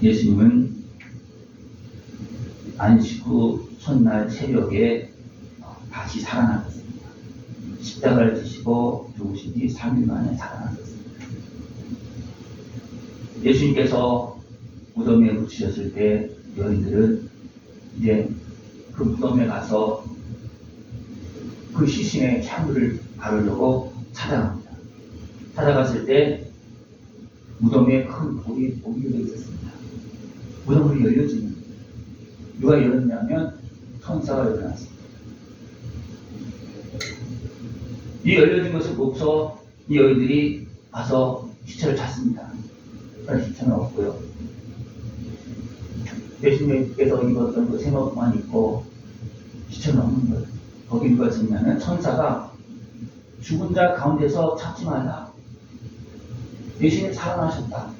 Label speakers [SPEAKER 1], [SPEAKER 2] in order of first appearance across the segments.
[SPEAKER 1] 예수님은 안식 후 첫날 새벽에 다시 살아나셨습니다. 십자가를 지시고 죽으신 뒤 3일 만에 살아나셨습니다. 예수님께서 무덤에 묻히셨을 때 여인들은 이제 그 무덤에 가서 그 시신의 향물을 바르려고 찾아갑니다. 찾아갔을 때 무덤에 큰 돌이 옮겨져 있었습니다. 무덤이 열려지는 누가 열었냐면 천사가 열어놨습니다. 이 열려진 것을 보고서 이 여인들이 가서 시체를 찾습니다. 그러나 시체는 없고요. 예수님께서 입었던 그 세마포만 입고 시체는 없는 거예요. 거기 누가 있었냐면 천사가 죽은 자 가운데서 찾지 말라. 예수님이 살아나셨다.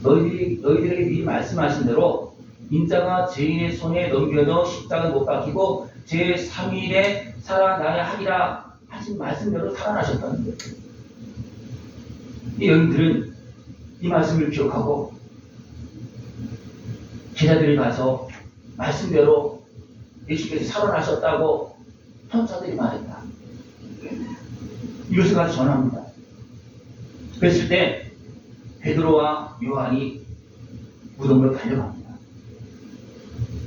[SPEAKER 1] 너희들에게 미리 말씀하신 대로 인자가 죄인의 손에 넘겨져 십자가에 못 박히고 제3일에 살아나야 하리라 하신 말씀대로 살아나셨다는 거예요. 이 여인들은 이 말씀을 기억하고 제자들이 가서 말씀대로 예수께서 살아나셨다고 천사들이 말했다. 이것을 가서 전합니다. 그랬을 때 베드로와 요한이 무덤으로 달려갑니다.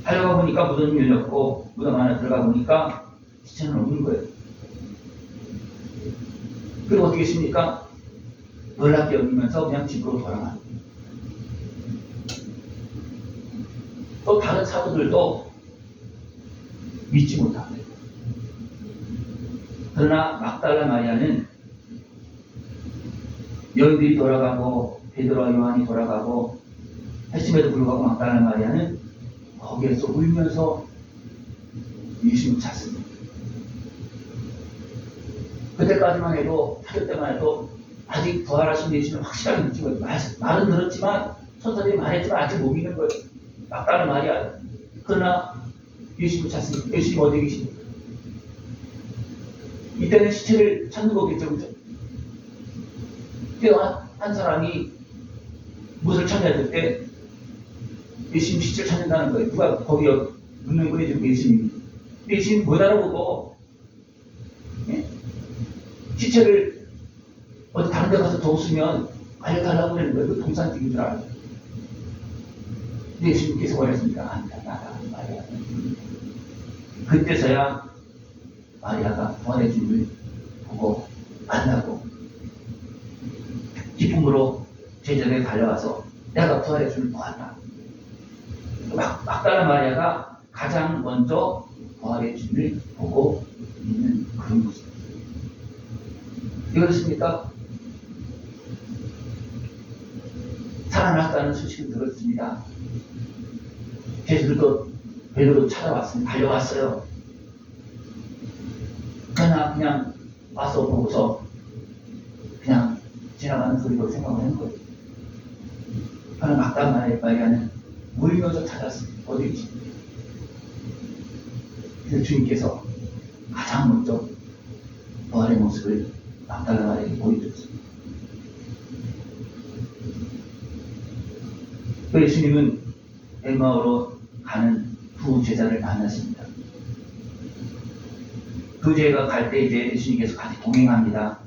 [SPEAKER 1] 달려가 보니까 무덤이 열렸고 무덤 안에 들어가 보니까 시체는 없는 거예요. 그리고 어떻게 했습니까? 놀랍게 여기면서 그냥 집으로 돌아갑니다. 또 다른 사도들도 믿지 못합니다. 그러나 막달라 마리아는 여인들이 돌아가고 베드로와 요한이 돌아가고 했음에도 불구하고 막달라 마리아는 거기에서 울면서 예수님을 찾습니다. 그때까지만 해도 찾을 때만 해도 아직 부활하신 예수님을 확실하게 믿지 못해요. 말은 들었지만 천사들이 말했지만 아직 못 믿는 거예요. 막달라 마리아. 그러나 예수님을 찾습니다. 예수님 어디 계십니까? 이때는 시체를 찾는 거겠죠, 그죠? 한 사람이 무엇을 찾아야 될 때 예수님 시체를 찾는다는 거예요. 누가 거기 묻는 거예요, 지금 예수님이. 예수님 못 알아보고 예? 시체를 어디 다른 데 가서 더 웃으면 알려달라고 그러는 거예요. 그 동산직인 줄 알아요. 근데 예수님께서 말했습니다. 아니다, 나다, 마리아. 그때서야 마리아가 부활의 주님을 보고 만나고 기쁨으로 제자들에 달려와서 내가 부활의 주님을 보았다. 막달라 마리아가 가장 먼저 부활의 주님을 보고 있는 그런 모습입니다. 이렇습니까? 살아났다는 소식을 들었습니다. 제자들도 베드로 찾아왔습니다. 달려왔어요. 그러나 그냥 와서 보고서 그냥 지나가는 소리로 생각을 하는 거예요. 그러나 막달라 마리아는 울면서 찾았습니다. 어디 계십니까? 그래서 주님께서 가장 먼저 부활의 모습을 막달라 마리아에게 보여줬습니다. 그 예수님은 엠마오로 가는 두 제자를 만났습니다. 두 제자가 갈 때 이제 예수님께서 같이 동행합니다.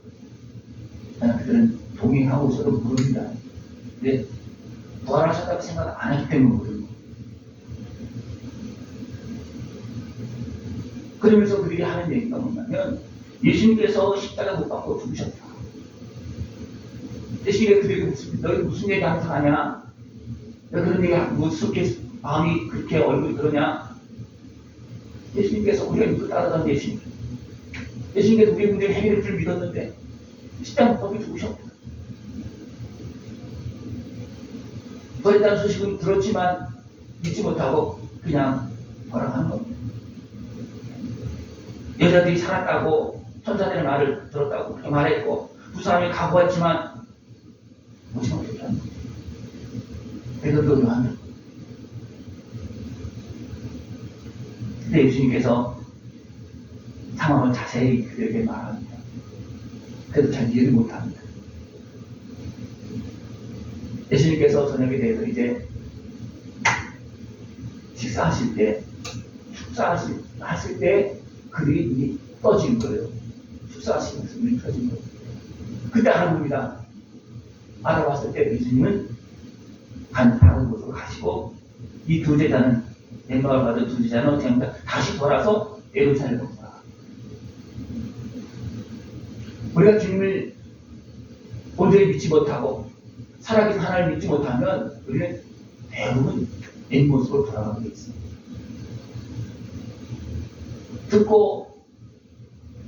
[SPEAKER 1] 그들은 동행하고 있어도 모릅니다. 근데 부활하셨다고 생각 안 하기 때문에 모르고. 그러면서 그들이 하는 얘기가 뭐냐면 예수님께서 십자가 못 박고 죽으셨다. 예수님이 그들에게 묻습니다. 너희 무슨 얘기 항상 하냐? 너 그런 얘기 무섭게 마음이 그렇게 얼굴이 그러냐? 예수님께서 우리가 믿고 따라간 예수님. 예수님께서 우리의 문제를 해결할 줄 믿었는데 십자가 못 박고 죽으셨다. 부활했다는 소식은 들었지만 믿지 못하고 그냥 돌아가는 겁니다. 여자들이 살았다고 천사들의 말을 들었다고 그렇게 말했고 두 사람이 각오했지만 오지 못했다는 거예요. 베드로도 요한도. 근데 예수님께서 상황을 자세히 그들에게 말합니다. 그래도 잘 이해를 못합니다. 예수님께서 저녁에 대해서 이제 식사하실 때 그들이 눈이 떠진 거예요. 축사하시면서 눈이 떠진 거예요. 그때 알아봅니다. 알아봤을 때 예수님은 다른 곳으로 가시고 이 두 제자는 엠마오를 받은 두 제자는 어떻게 합니까? 다시 돌아서 예루살렘으로 돌아가. 우리가 주님을 온전히 믿지 못하고 살아계신 하나님을 믿지 못하면 우리는 대부분 옛 모습으로 돌아가게 돼 있습니다. 듣고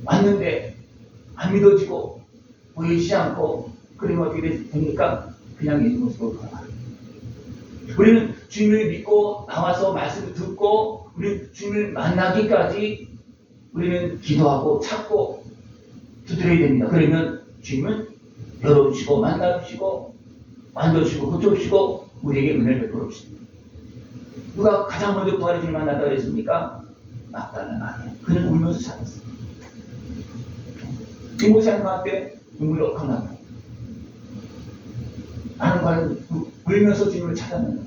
[SPEAKER 1] 왔는데 안 믿어지고 보이지 않고 그러면 어떻게 됩니까? 그냥 옛 모습으로 돌아가요. 우리는 주님을 믿고 나와서 말씀을 듣고 우리는 주님을 만나기까지 우리는 기도하고 찾고 두드려야 됩니다. 그러면 주님은 열어주시고 만나주시고 만져주시고 고쳐주시고 우리에게 은혜를 베풀어 주십니다. 누가 가장 먼저 부활의 주님을 만났다고 그랬습니까? 막달라 마리아. 그는 울면서 찾았어요. 디모시 한테 눈물이 억하고 나요. 나는 과연 울면서 주님을 찾았는가?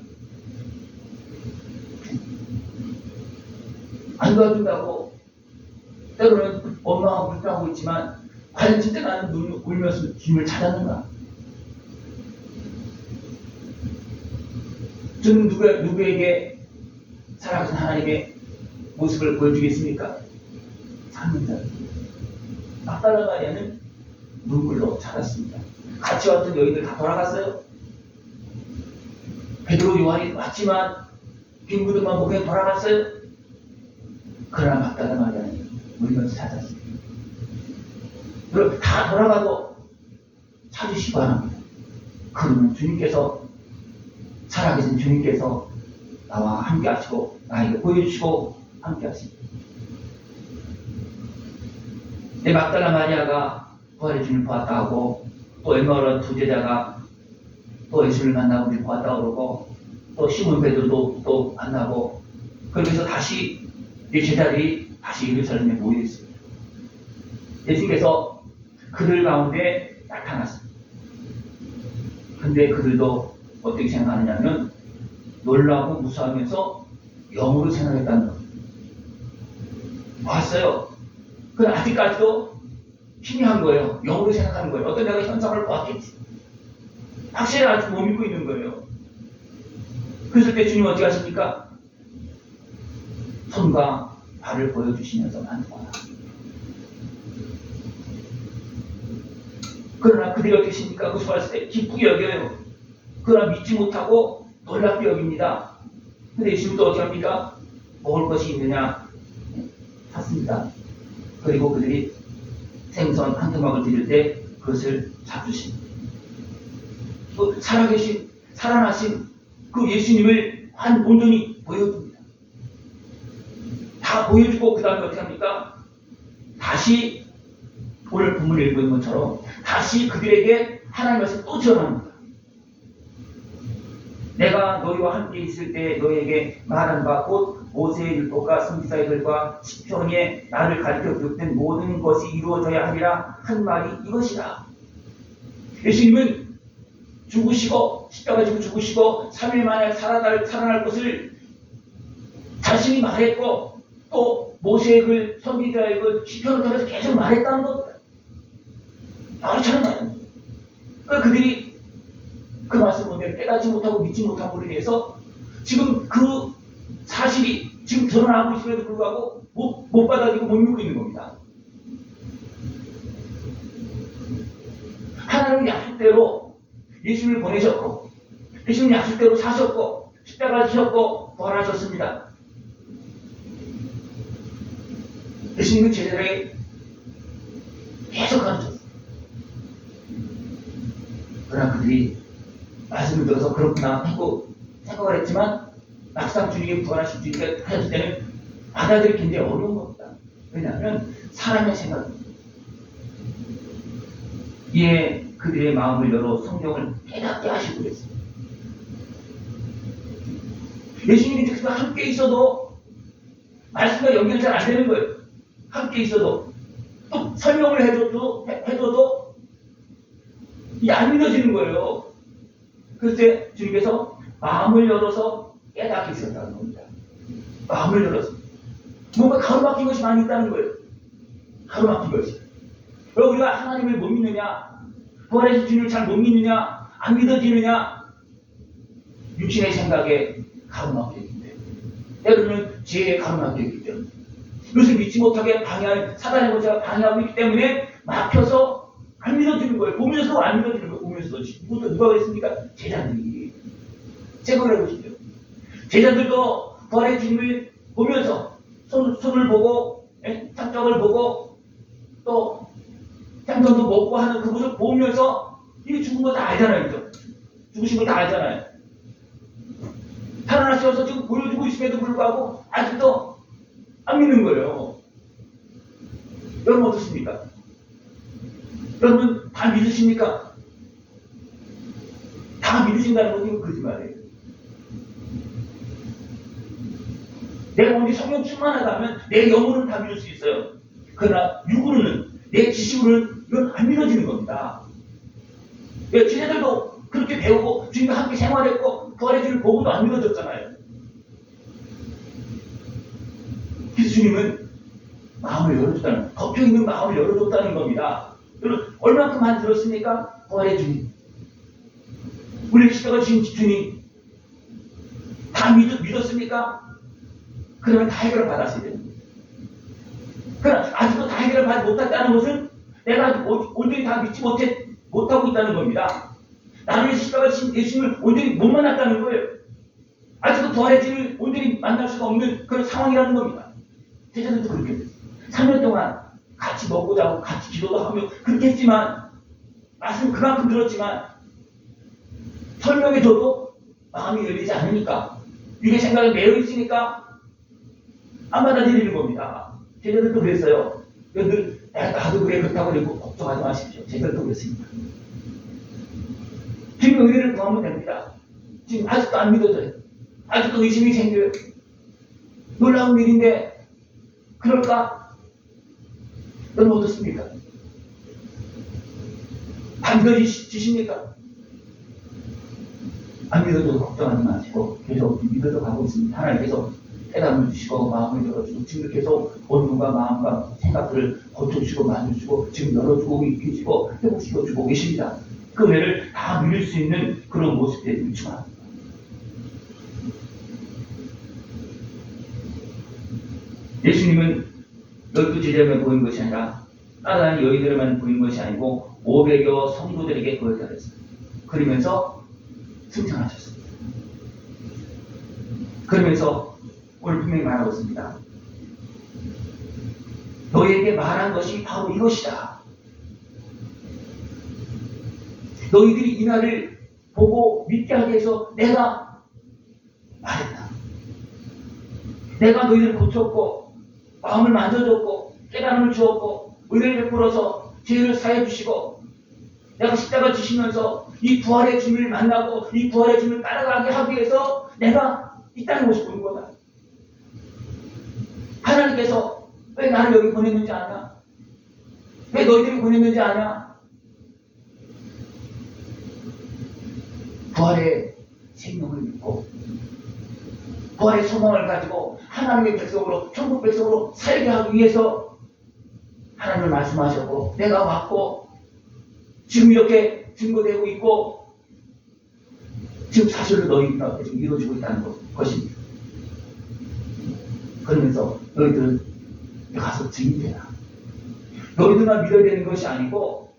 [SPEAKER 1] 안 도와준다고 때로는 원망하고 불평하고 있지만 과연 진짜 나는 울면서 주님을 찾았는가? 저는 누구에게 살아가신 하나님의 모습을 보여주겠습니까? 찾는다. 막달라 마리아는 눈물로 찾았습니다. 같이 왔던 여인들 다 돌아갔어요. 베드로 요한이 왔지만 빈 무덤만 보고 돌아갔어요. 그러나 막달라 마리아는 울면서 찾았습니다. 그럼 다 돌아가도 찾으시기 바랍니다. 그러면 주님께서 살아계신 주님께서 나와 함께 하시고 나에게 보여주시고 함께 하십니다. 내 막달라 마리아가 부활의 주님을 보았다 하고 또 엠마오로 두 제자가 또 예수를 만나고 보았다 그러고 또 시몬 베드로도 또 만나고 그러면서 다시 이 제자들이 다시 예루살렘에 모여 있습니다. 예수님께서 그들 가운데 나타났습니다. 근데 그들도 어떻게 생각하느냐면 놀라고 무서워하면서 영으로 생각했다는 겁니다. 봤어요. 그건 아직까지도 희미한 거예요. 영으로 생각하는 거예요. 어떤 내가 현상을 보았겠지. 확실히 아직 못 믿고 있는 거예요. 그랬을 때 주님 어떻게 하십니까? 손과 발을 보여주시면서 만나거나. 그러나 그들이 어떻게 하십니까? 그 수고했을 때 기쁘게 여겨요. 그러나 믿지 못하고 놀랍게 여깁니다. 근데 예수님도 어떻게 합니까? 먹을 것이 있느냐? 샀습니다. 그리고 그들이 생선 한 조각을 드릴 때 그것을 잡수십니다. 또 살아계신, 살아나신 그 예수님을 온전히 보여줍니다. 다 보여주고 그 다음에 어떻게 합니까? 다시 오늘 본문을 읽은 것처럼 다시 그들에게 하나님의 말씀을 또 전합니다. 내가 너희와 함께 있을 때 너희에게 말한 바 곧 모세의 율법과 선지자의 글과 시편에 나를 가르쳐 줬던 모든 것이 이루어져야 하리라 한 말이 이것이라. 예수님은 죽으시고 십자가 지고 죽으시고 3일 만에 살아날 것을 자신이 말했고 또 모세의 글, 선지자의 글, 시편을 통해서 계속 말했다는 겁니다. 나처럼 말합니다. 그러니까 그들이 그 말씀 문제를 깨닫지 못하고 믿지 못함으로 인해서 지금 그 사실이 지금 드러나고 있음에도 불구하고 못 받아들이고 못 믿고 있는 겁니다. 하나님은 약속대로 예수님을 보내셨고 예수님 약속대로 사셨고 십자가를 지셨고 부활하셨습니다. 예수님은 제자들에게 계속 가르쳤습니다. 그러나 그들이 말씀을 들어서 그렇구나 하고 생각을 했지만 막상 주님께 부활하신 주님께 하셨을 때는 받아들이기 굉장히 어려운 겁니다. 왜냐하면 사람의 생각입니다. 이에 그들의 마음을 열어 성경을 깨닫게 하시고 그랬습니다. 예수님이 특히 함께 있어도 말씀과 연결이 잘 안 되는 거예요. 함께 있어도 또 설명을 해줘도 이게 안 믿어지는 거예요. 그때 주님께서 마음을 열어서 깨닫게 하셨다는 겁니다. 마음을 열어서. 뭔가 가로막힌 것이 많이 있다는 거예요. 가로막힌 것이. 왜 우리가 하나님을 못 믿느냐? 부활의 주님을 잘 못 믿느냐? 안 믿어지느냐? 육신의 생각에 가로막혀있기 때문에. 때로는 지혜에 가로막혀있기 때문에. 이것을 믿지 못하게 방해할, 사단의 권세가 방해하고 있기 때문에 막혀서 안 믿어지는 거예요. 보면서도 안 믿어지는 거예요. 보면서도. 이것도 누가 그랬습니까? 제자들이. 생각을 해보시죠. 제자들도 부활의 주님을 보면서 손을 보고, 창적을 보고, 또 생선도 먹고 하는 그 모습을 보면서 이게 죽은 거 다 알잖아요. 그죠? 죽으신 거 다 알잖아요. 살아나셔서 지금 보여주고 있음에도 불구하고 아직도 안 믿는 거예요. 여러분 어떻습니까? 여러분 다 믿으십니까? 다 믿으신다는 건 이거 거짓말이에요. 내가 언제 성령 충만하다면 내 영혼은 다 믿을 수 있어요. 그러나 육으로는, 내 지식으로는 이건 안 믿어지는 겁니다. 제자들도 그렇게 배우고 주님과 함께 생활했고 부활의 주를 보고도 안 믿어졌잖아요. 그래서 주님은 마음을 열어줬다는, 덮여있는 마음을 열어줬다는 겁니다. 여러분 얼마큼 많이 들었습니까? 부활의 주님, 우리 십자가 지신 주님 다 믿었습니까? 그러면 다 해결을 받았어야 됩니다. 그러나 아직도 다 해결을 받지 못했다는 것은 내가 온전히 다 믿지 못하고 있다는 겁니다. 나는 십자가 지신 예수님을 온전히 못 만났다는 거예요. 아직도 부활의 주님을 온전히 만날 수가 없는 그런 상황이라는 겁니다. 제자들도 그렇게 됐어요. 3년 동안 같이 먹고 자고 같이 기도도 하며 그렇게 했지만, 말씀 그만큼 들었지만 설명해줘도 마음이 열리지 않으니까, 육의 생각에 매여 있으니까 안 받아들이는 겁니다. 제자들도 그랬어요. 여러분들 나도 그래 그렇다고 그러고 걱정하지 마십시오. 제자들도 그랬습니다. 지금 의뢰를 구하면 됩니다. 지금 아직도 안 믿어져요. 아직도 의심이 생겨요. 놀라운 일인데 그럴까? 여러분 어떻습니까? 안 믿어지십니까? 안 믿어도 걱정하지 마시고 계속 믿어져 가고 있습니다. 하나님께서 깨달음을 주시고 마음을 열어주고 지금 계속 온몸과 마음과 생각들을 고쳐주시고 만져주시고 지금 열어주고 계시고 회복시켜주고 계십니다. 그 외를 다 누릴 수 있는 그런 모습들이 있지만, 예수님은 12제자에게 보인 것이 아니라 따라다니는 여인들에만 보인 것이 아니고 500여 성도들에게 보였다 그랬어요. 그러면서 승천하셨습니다. 그러면서 오늘 분명히 말하고 있습니다. 너희에게 말한 것이 바로 이것이다. 너희들이 이 날을 보고 믿게 하기 위해서 내가 말했다. 내가 너희들을 고쳤고 마음을 만져줬고 깨달음을 주었고 은혜를 베풀어서 죄를 사해 주시고 내가 십자가 지시면서 이 부활의 주님을 만나고 이 부활의 주님을 따라가게 하기 위해서 내가 이 땅에 오시고 있는 거다. 하나님께서 왜 나를 여기 보냈는지 아냐? 왜 너희들이 보냈는지 아냐? 부활의 생명을 믿고 부활의 소망을 가지고 하나님의 백성으로 천국 백성으로 살게 하기 위해서 하나님을 말씀하셨고 내가 왔고 지금 이렇게 증거되고 있고 지금 사실을 너희가 지금 이루어지고 있다는 것입니다. 그러면서 너희들은 가서 증인되라. 너희들만 믿어야 되는 것이 아니고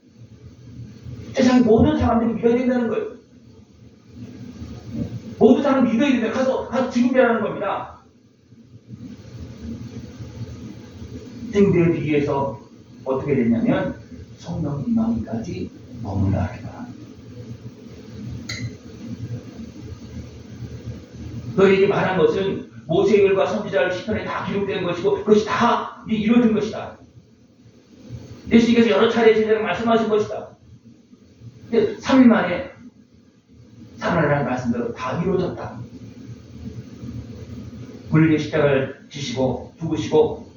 [SPEAKER 1] 세상의 모든 사람들이 믿어야 된다는 거예요. 모든 사람 믿어야 된다. 가서 증인되라는 겁니다. 증인되기 위해서 어떻게 됐냐면 성령 임하기까지 머물러 하리라. 너희에게 말한 것은 모세율과 선지자를 시편에 다 기록된 것이고 그것이 다 이루어진 것이다. 예수님께서 여러 차례 제자에게 말씀하신 것이다. 3일 만에 살아나라는 말씀대로 다 이루어졌다. 우리에게 십자가를 지시고 죽으시고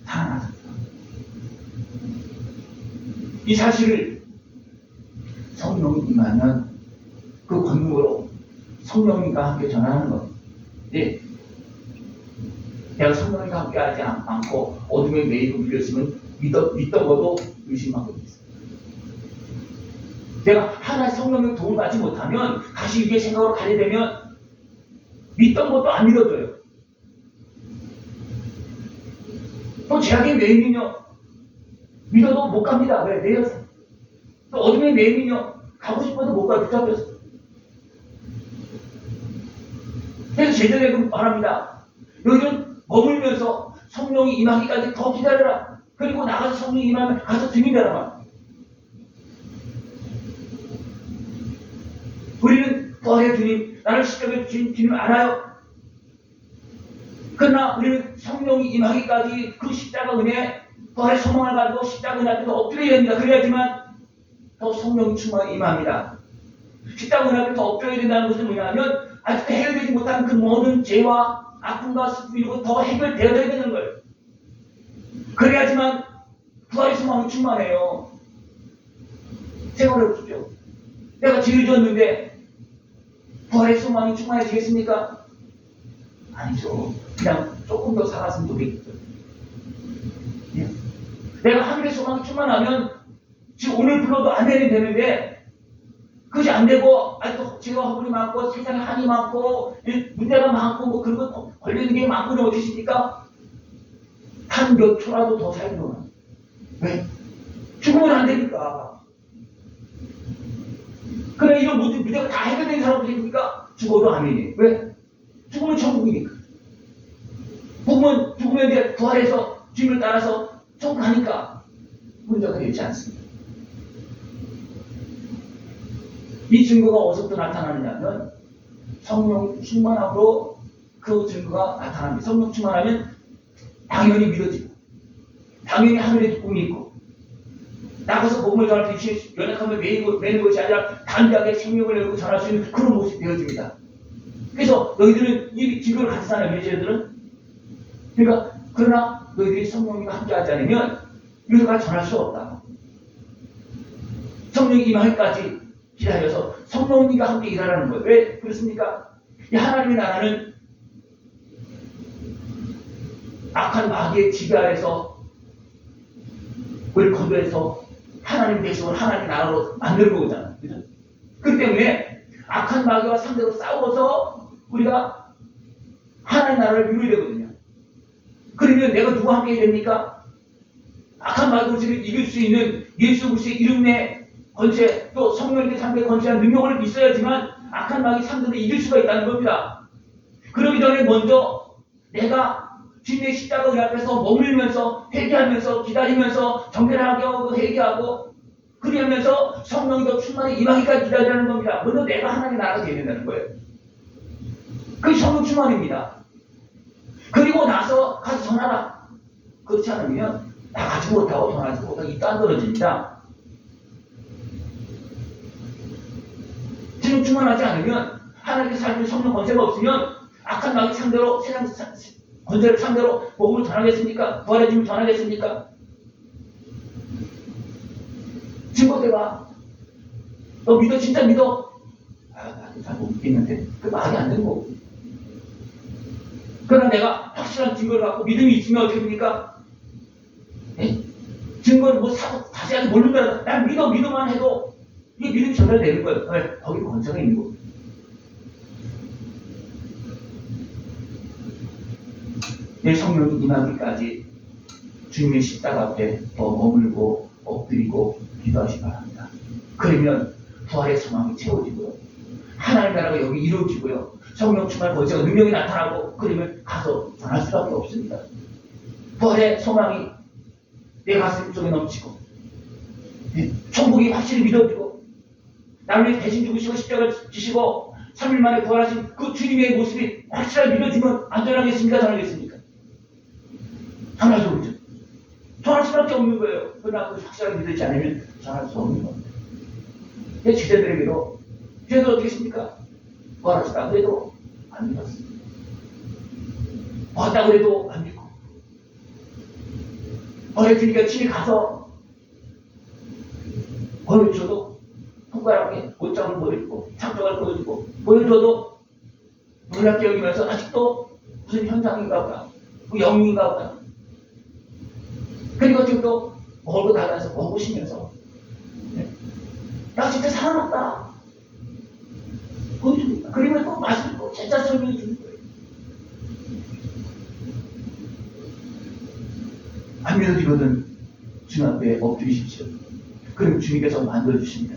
[SPEAKER 1] 살아나셨다. 이 사실을 성령이 임하면 그 권능으로 성령님과 함께 전하는 것. 예. 내가 성령님과 함께 하지 않고 어둠에 매이고 밀렸으면 믿던 것도 의심하고 있어요. 내가 하나의 성령의 도움을 받지 못하면 다시 위의 생각으로 가게 되면 믿던 것도 안 믿어져요. 또 제약에 매이면요 믿어도 못 갑니다. 왜? 매여서. 또 어둠에 매이면요 가고 싶어도 못 가요. 붙잡혀서. 그래서 제자에게 말합니다. 너희는 머물면서 성령이 임하기까지 더 기다려라. 그리고 나가서 성령이 임하면 가서 드민다란 말. 우리는 부활의 주님, 나를 십자가에 주신 주님 알아요. 그러나 우리는 성령이 임하기까지 그 십자가 은혜, 부활의 소망을 가지고 십자가 은혜 앞에서 엎드려야 됩니다. 그래야지만 더 성령이 충만히 임합니다. 십자가 은혜 앞에 더 엎드려야 된다는 것은 뭐냐면 아직도 해결되지 못한 그 모든 죄와 아픔과 슬픔 이런 거 더 해결되어야 되는 거예요. 그래야지만 부활의 소망이 충만해요. 생각해 보십시오. 내가 죄를 졌는데 부활의 소망이 충만해지겠습니까? 아니죠. 그냥 조금 더 살았으면 좋겠죠. 예. 내가 하늘의 소망이 충만하면 지금 오늘 불러도 안 되면 되는데 그것이 안 되고 아직도 죄와 허물이 많고 세상에 한이 많고 문제가 많고 뭐 그런 거 걸리는 게 많고 그러면 어떻습니까? 한 몇 초라도 더 살는 거야. 왜? 죽으면 안 되니까. 그래 이런 모든 문제가 다 해결된 사람도 있습니까? 죽어도 아멘이에요. 왜? 죽으면 천국이니까. 죽으면 이제 부활해서 주님을 따라서 천국 가니까 문제가 되지 않습니다. 이 증거가 어디서부터 나타나느냐면 성령 충만함으로 그 증거가 나타납니다. 성령 충만하면 당연히 믿어지고 당연히 하늘의 꿈이 있고 나가서 복음을 전할 때 연약함을 매는 것이 아니라 담대하게 생명을 내고 전할 수 있는 그런 모습이 되어집니다. 그래서 너희들은 이 증거를 가지잖아요. 예제들은. 그러니까 그러나 너희들이 성령님과 함께하지 않으면 이것을 전할 수 없다. 성령이 임하기까지 기다려서 성령님과 함께 일하라는 거예요. 왜 그렇습니까? 이 하나님의 나라는 악한 마귀의 지배 아래서 우리를 건조해서 하나님 대신을 하나님의 나라로 만드는 거잖아요. 그죠? 그렇기 때문에 악한 마귀와 상대로 싸워서 우리가 하나님의 나라를 이루어야 되거든요. 그러면 내가 누구와 함께 해야 됩니까? 악한 마귀를 이길 수 있는 예수 그리스도의 이름 내 권세 또 성령님께 상대 권세한 능력을 있어야지만 악한 마귀 상대를 이길 수가 있다는 겁니다. 그러기 전에 먼저 내가 주님의 십자가 그 앞에서 머물면서 회개하면서 기다리면서 정결하게 하고 회개하고 그러면서 성령이 더 충만히 임하기까지 기다리라는 겁니다. 먼저 내가 하나님의 나라가 되어야 된다는 거예요. 그게 성령 충만입니다. 그리고 나서 가서 전하라. 그렇지 않으면 나가지 못하고 전하지 못하고 입도 안 떨어집니다. 성령 충만하지 않으면 하나님께 살면 성령 권세가 없으면 악한 마귀 상대로 세상 권세를 상대로 복음을 전하겠습니까? 부활의 주님을 전하겠습니까? 증거대봐. 너 믿어? 진짜 믿어? 나도 잘 못 믿겠는데 그 말이 안 되는 거고. 그러나 내가 확실한 증거를 갖고 믿음이 있으면 어떻게 됩니까? 네? 증거를 뭐 자세하게 모른다. 난 믿어만 해도 이게 믿음이 전달되는 거예요. 네, 거기도 권세가 있는 거고. 내 성령이 임하기까지 주님의 십자가 앞에 더 머물고 엎드리고 기도하시기 바랍니다. 그러면 부활의 소망이 채워지고요. 하나님 나라가 여기 이루어지고요. 성령 충만 권세가 능력이 나타나고 그러면 가서 전할 수밖에 없습니다. 부활의 소망이 내 가슴 속에 넘치고 천국이 확실히 믿어지고 나를 위해 대신 죽으시고 십자가를 지시고 3일 만에 부활하신 그 주님의 모습이 확실하게 믿어지면 안전하겠습니까? 전하겠습니까? 전하죠. 그죠? 전할 수밖에 없는 거예요. 그러나 그 확실하게 믿지 않으면 전할 수 없는 겁니다. 제 지대들에게도 제도 어떻게 했습니까? 부활하시다 그래도 안 믿었습니다. 왔다 그래도 안 믿고 보여주니까 집에 가서 보여줘도 손가락에 옷장을 보여주고 창조를 보여주고 보여줘도 놀랍게 여기면서 아직도 무슨 현상인가 보다. 뭐 영인가 보다. 그리고 지금 또 먹고 나가서 먹으시면서 나 진짜 살아났다. 보여줍니다. 그러면 또 맛을 또 진짜 설명해 주는 거예요. 안 믿어지거든 주님 앞에 엎드리십시오. 그럼 주님께서 만들어주십니다.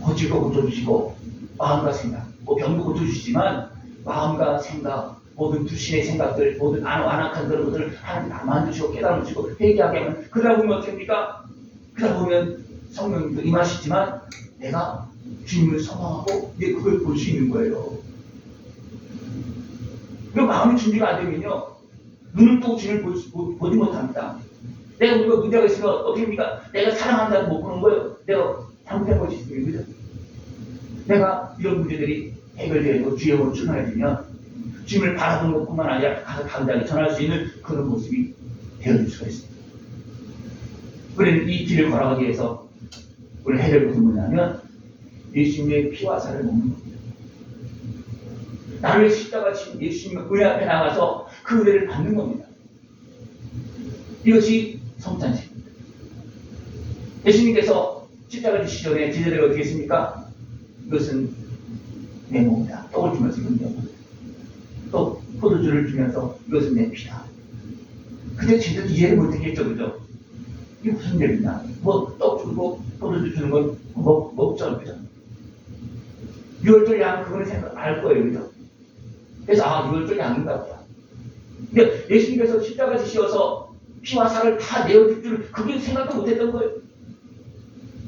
[SPEAKER 1] 고치고 고쳐주시고 마음과 생각, 뭐 병도 고쳐주시지만 마음과 생각, 모든 불신의 생각들, 모든 완악한 그런 것들을 하나님 다 만드시고 깨달아 주시고 회개하게 하면 그러다 보면 어떻습니까? 그러다 보면 성령님도 임하시지만 내가 주님을 소망하고 이제 그걸 볼 수 있는 거예요. 그 마음의 준비가 안 되면요 눈은 또 주님을 보지 못합니다. 내가 우리가 문제가 있으면 어떻게 합니까? 내가 사랑한다고 못 보는 거예요. 내가 잘못한 것이 있으면 그죠? 내가 이런 문제들이 해결되고 주의 영으로 출마해지면 주님을 바라보는 것뿐만 아니라 가서 당장에 전할 수 있는 그런 모습이 되어질 수가 있습니다. 우리는 이 길을 걸어가기 위해서 우리 해결 것은 뭐냐면 예수님의 피와 살을 먹는 겁니다. 나를 십자가 친 예수님의 은혜 앞에 나가서 그 은혜를 받는 겁니다. 이것이 성찬식입니다. 예수님께서 십자가 지시기 전에 제자들이 어떻게 했습니까? 이것은 내 몸이다. 떡을 주면서 이건 내 몸이다. 또 포도주를 주면서 이것은 내 피다. 근데 제자들 이해를 못했겠죠, 그죠? 이게 무슨 일이냐? 뭐 떡 주고 포도주 주는 건 먹죠, 그죠? 유월절 양 그거는 생각 알 거예요, 그죠? 그래서 유월절 양인가 보다. 근데 예수님께서 십자가 지시어서 피와 살을 다 내어줄 줄 그게 생각도 못했던 거예요.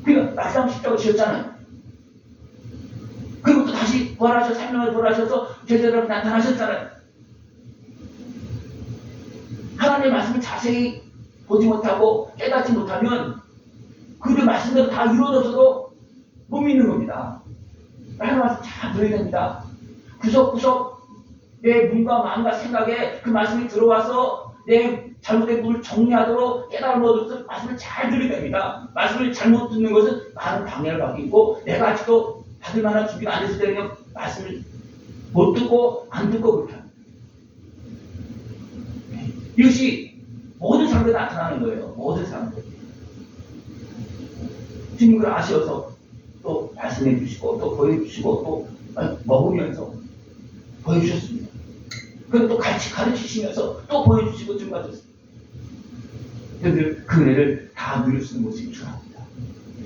[SPEAKER 1] 그러니까 막상 십자가 지셨잖아요. 그리고 또 다시 부활하셔서 생명을 부활하셔서 제자들 앞에 나타나셨잖아요. 하나님의 말씀을 자세히 보지 못하고 깨닫지 못하면 그들의 말씀대로 다 이루어져서도 못 믿는 겁니다. 하나님의 말씀 잘 들어야 됩니다. 구석구석 내 눈과 마음과 생각에 그 말씀이 들어와서 내 잘못된 부분을 정리하도록 깨달음을 얻어서 말씀을 잘 들어야 됩니다. 말씀을 잘못 듣는 것은 많은 방해를 받고 있고 내가 아직도 받을 만한 준비가 안 됐을 때는 말씀을 못 듣고 안 듣고 그렇게 합니다. 이것이 모든 사람들에 나타나는 거예요. 모든 사람들. 주님 그걸 아셔서 또 말씀해 주시고 또 보여주시고 또 먹으면서 보여주셨습니다. 그리고 또 같이 가르치시면서 또 보여주시고 증거하셨습니다. 그 은혜를 다 누릴 수 있는 모습이 중요합니다.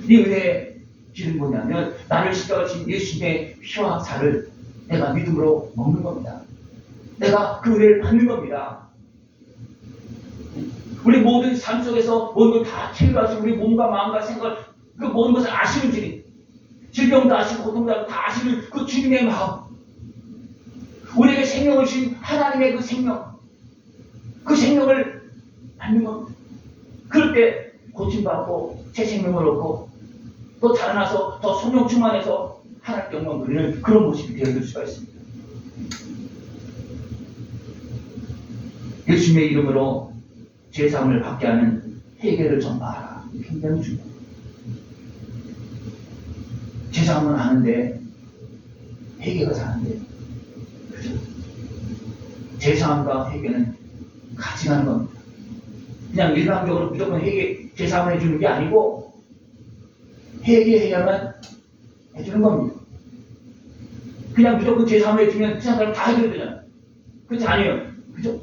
[SPEAKER 1] 이 은혜의 길은 뭐냐면 나를 십자가 진 예수님의 피와 살을 내가 믿음으로 먹는 겁니다. 내가 그 은혜를 받는 겁니다. 우리 모든 삶 속에서 모든 걸 다 체험하시고 우리 몸과 마음과 생각 그 모든 것을 아시는 주님, 질병도 아시고 고통도 다 아시는 그 주님의 마음, 우리에게 생명을 주신 하나님의 그 생명을 받는 겁니다. 그럴 때 고침받고 새 생명을 얻고 또 자라나서 더 성령 충만해서 하나님께 영광 돌리는 그런 모습이 되어질 수가 있습니다. 예수님의 이름으로 죄사함을 받게 하는 회개를 전파하라. 굉장히 중요합니다. 죄사함은 아는데 회개가 사는데 그죠? 죄사함과 회개는 같이 가는 겁니다. 그냥 일방적으로 무조건 죄사함을 해주는 게 아니고 회개해야만 해주는 겁니다. 그냥 무조건 죄사함을 해주면 그 사람을 다 해줘야 되잖아요. 그렇지 않아요. 그죠?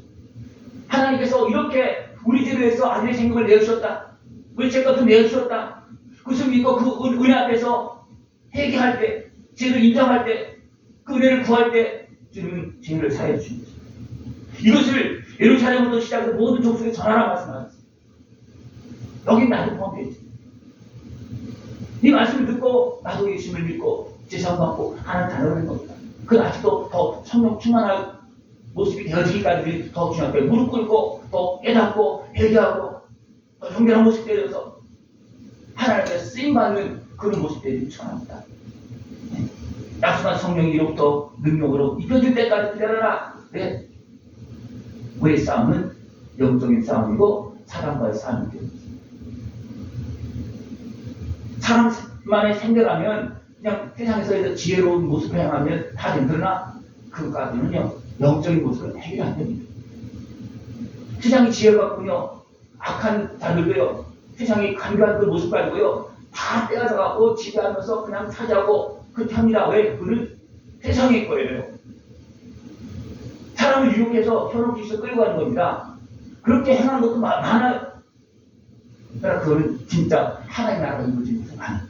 [SPEAKER 1] 하나님께서 이렇게 우리 죄를 위해서 아들의 생명을 내어주셨다. 우리 죄 것도 내어주셨다. 그것을 믿고 그 은혜 앞에서 회개할 때, 죄를 인정할 때, 그 은혜를 구할 때 주님은 죄를 사해 주십니다. 이것을 예루살렘부터 시작해서 모든 족속에 전하라 말씀하셨습니다. 여기 나도 포함되어 있습니다. 이 말씀을 듣고 나도 예수님을 믿고 죄사함 받고 하나님 다루는 겁니다. 그건 아직도 더 성령 충만할 모습이 되어지기까지 더 중요하게 무릎 꿇고 더 깨닫고 회개하고 더 정결한 모습이 되어서 하나님께 쓰임받는 그런 모습이 되기 축원합니다. 약속한 성령이 이로부터 능력으로 입혀질 때까지 기다려라. 네. 우리의 싸움은 영적인 싸움이고 사람과의 싸움이 됩니다. 사람만의 생각하면 그냥 세상에서 지혜로운 모습을 향하면 다 된. 그러나 그까지는요 영적인 모습을 해결이 안 됩니다. 세상이 지혜가 갖고요 악한 자들도요 세상이 간교한 그 모습 가지고요 다 빼앗아가고 지배하면서 그냥 차지하고 그렇게 합니다. 왜? 그는 세상의 거예요. 사람을 유혹해서 현혹지에서 끌고 가는 겁니다. 그렇게 행하는 것도 많아요. 그러나 그거는 진짜 하나님 나라가 이루어지는 것은 아니에요.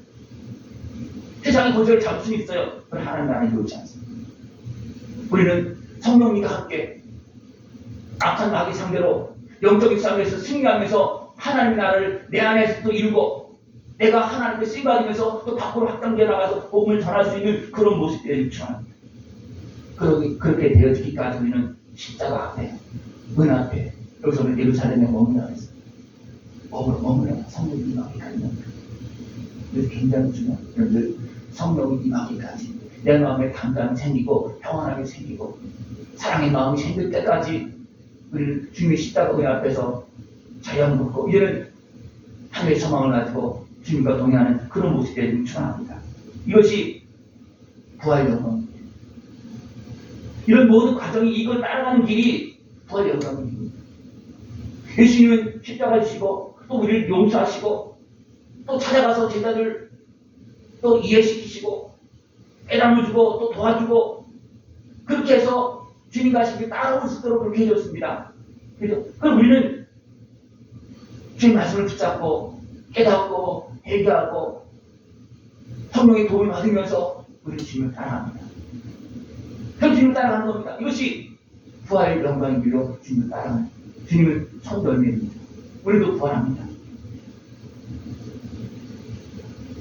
[SPEAKER 1] 세상의 권세를 잡을 수는 있어요. 그러나 하나님 나라가 이루어지지 않습니다. 우리는 성령님과 함께 악한 마귀 상대로 영적인 싸움에서 승리하면서 하나님 나라를 내 안에서 또 이루고 내가 하나님께 쓰임받으면서 또 밖으로 확장되어 나가서 복음을 전할 수 있는 그런 모습들을 요청합니다. 그렇게 되어지기까지 우리는 십자가 앞에, 은 앞에, 여기서는 예루살렘에 머물러 있습니다. 머물러 성령이 임하기까지 뭡니다. 그래서 굉장히 중요한 여러분들 성령이 임하기까지 내 마음에 담담이 생기고 평안하게 생기고 사랑의 마음이 생길 때까지 우리는 주님의 십자가 의 앞에서 자연 묻고 이제는 하늘의 소망을 가지고 주님과 동행하는 그런 모습에 충만합니다. 이것이 부활 영광입니다. 이런 모든 과정이 이걸 따라가는 길이 부활 영광입니다. 예수님은 십자가 지시고 또 우리를 용서하시고 또 찾아가서 제자들 또 이해시키시고 깨달음을 주고 또 도와주고 그렇게 해서 주님과 함께 따라올 수 있도록 그렇게 해줬습니다. 그럼 우리는 주님 말씀을 붙잡고 깨닫고 회개하고 성령의 도움을 받으면서 우리 주님을 따라갑니다. 그럼 주님을 따라가는 겁니다. 이것이 부활의 영광인 길로 주님을 따라가는 주님을 선별입니다. 우리도 부활합니다.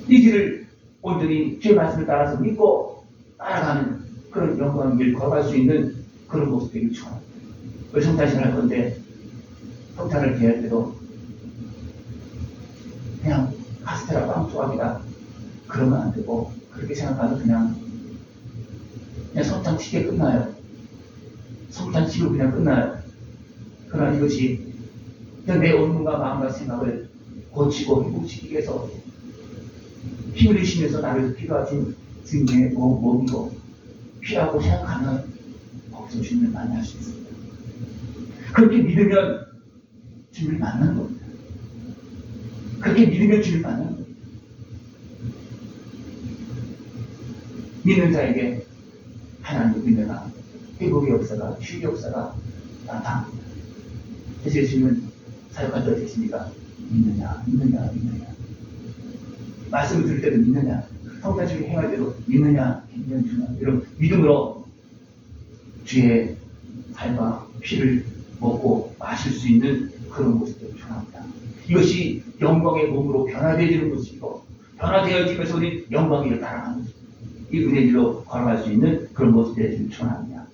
[SPEAKER 1] 이 길을 온전히 주의 말씀을 따라서 믿고 따라가는 그런 영광의 길을 걸어갈 수 있는 그런 모습들이 요청합니다. 우리 성탄식을 할 건데 성탄을 대할 때도 그냥 카스테라 빵 조각이다 그러면 안 되고 그렇게 생각하면 그냥 성탄식에 끝나요. 성탄식으로 그냥 끝나요. 그러나 이것이 내 온몸과 마음과 생각을 고치고 회복시키기 위해서 힘을 내쉬면서 나를 필요하신 주님의 몸이고 필요하고 생각하면 거기서 주님을 만날 수 있습니다. 그렇게 믿으면 주님을 만나는 겁니다. 그렇게 믿으면 주님을 만나는 겁니다. 믿는 자에게 하나님의 은혜가 회복의 역사가 휴의 역사가 나타납니다. 그래서 예수님은 사역할 때 어떻습니까? 믿느냐 말씀을 들을 때도 믿느냐 성탄식을 행할 때도 믿느냐 굉장히 중요합니다. 여러분 믿음으로 주의 살과 피를 먹고 마실 수 있는 그런 모습을 중요합니다. 이것이 영광의 몸으로 변화되어지는 모습이고 변화되어지면서 우리 영광을 따라가는 모습 이 은혜로 걸어갈 수 있는 그런 모습에 중요합니다.